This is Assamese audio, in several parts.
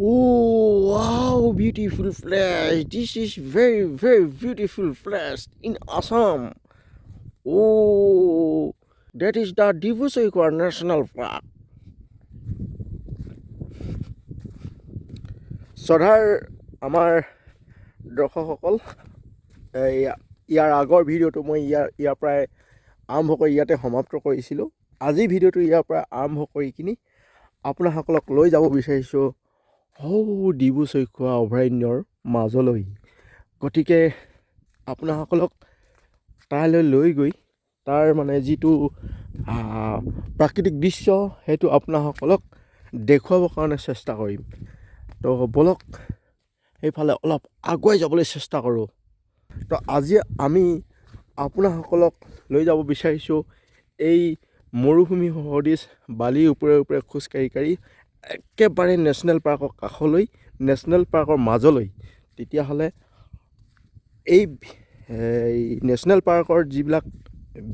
Oh, wow, beautiful flash. This is very, very beautiful flash in Assam. Oh, that is the Divusoikwa National Park. শ্ৰদ্ধাৰ আমাৰ দৰ্শকসকল, ইয়াৰ আগৰ ভিডিঅ'টো মই ইয়াৰ পৰাই আৰম্ভ কৰি ইয়াতে সমাপ্ত কৰিছিলোঁ। আজি ভিডিঅ'টো ইয়াৰ পৰা আৰম্ভ কৰি কিনি আপোনাসকলক লৈ যাব বিচাৰিছোঁ ডিব্ৰু-চৈখোৱা অভয়াৰণ্যৰ মাজলৈ। গতিকে আপোনাসকলক তালৈ লৈ গৈ তাৰ মানে যিটো প্ৰাকৃতিক দৃশ্য সেইটো আপোনাসকলক দেখুৱাবৰ কাৰণে চেষ্টা কৰিম। তো বলক সেইফালে অলপ আগুৱাই যাবলৈ চেষ্টা কৰোঁ। তো আজি আমি আপোনাসকলক লৈ যাব বিচাৰিছোঁ এই মৰুভূমি সদৃশ বালিৰ ওপৰে ওপৰে খোজকাঢ়ি একেবাৰে নেশ্যনেল পাৰ্কৰ কাষলৈ, নেশ্যনেল পাৰ্কৰ মাজলৈ। তেতিয়াহ'লে এই নেশ্যনেল পাৰ্কৰ যিবিলাক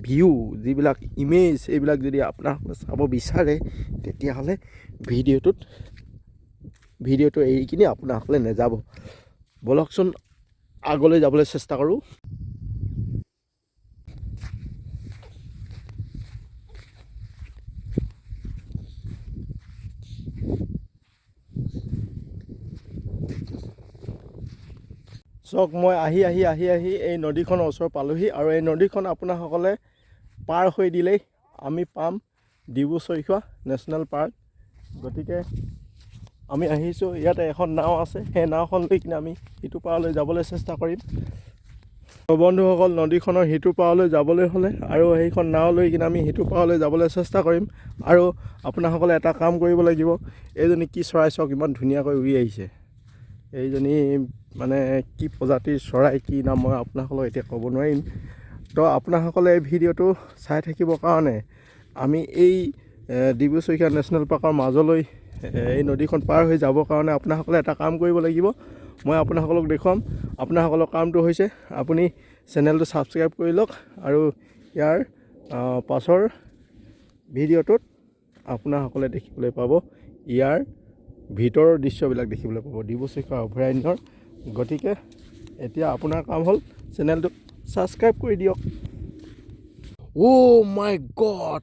ভিউ, যিবিলাক ইমেজ, এইবিলাক যদি আপোনালোকে চাব বিচাৰে তেতিয়াহ'লে ভিডিঅ'টো এৰি কিনি আপোনাসকলে নেযাব। বলকচোন আগলৈ যাবলৈ চেষ্টা কৰোঁ। চাওক, মই আহি এই নদীখনৰ ওচৰ পালোহি আৰু এই নদীখন আপোনাসকলে পাৰ হৈ দিলেই আমি পাম ডিব্ৰু-চৈখোৱা নেশ্যনেল পাৰ্ক। গতিকে আমি আহিছোঁ, ইয়াতে এখন নাও আছে, সেই নাওখন লৈ কিনে আমি সিটো পাৰলৈ যাবলৈ চেষ্টা কৰিম। বন্ধুসকল, নদীখনৰ সিটো পাৰলৈ যাবলৈ হ'লে আৰু সেইখন নাও লৈ কিনে আমি সিটো পাৰলৈ যাবলৈ চেষ্টা কৰিম। আৰু আপোনাসকলে এটা কাম কৰিব লাগিব, এইজনী কি চৰাই চাওক, ইমান ধুনীয়াকৈ উৰি আহিছে। এইজনী মানে কি প্ৰজাতিৰ চৰাই, কি নাম মই আপোনাসকলক এতিয়া ক'ব নোৱাৰিম। তো আপোনাসকলে এই ভিডিঅ'টো চাই থাকিবৰ কাৰণে আমি এই ডিব্ৰু-চৈখোৱা নেশ্যনেল পাৰ্কৰ মাজলৈ এই নদীখন পাৰ হৈ যাবৰ কাৰণে আপোনাসকলে এটা কাম কৰিব লাগিব। মই আপোনাসকলক দেখুৱাম। আপোনাসকলৰ কামটো হৈছে আপুনি চেনেলটো ছাবস্ক্ৰাইব কৰি লওক আৰু ইয়াৰ পাছৰ ভিডিঅ'টোত আপোনাসকলে দেখিবলৈ পাব ইয়াৰ ভিতৰৰ দৃশ্যবিলাক দেখিবলৈ পাব ডিব্ৰু-চৈখোৱা অভয়াৰণ্যৰ। গতিকে এতিয়া আপোনাৰ কাম হ'ল চেনেলটো ছাবস্ক্ৰাইব কৰি দিয়ক। অ' মাই গড,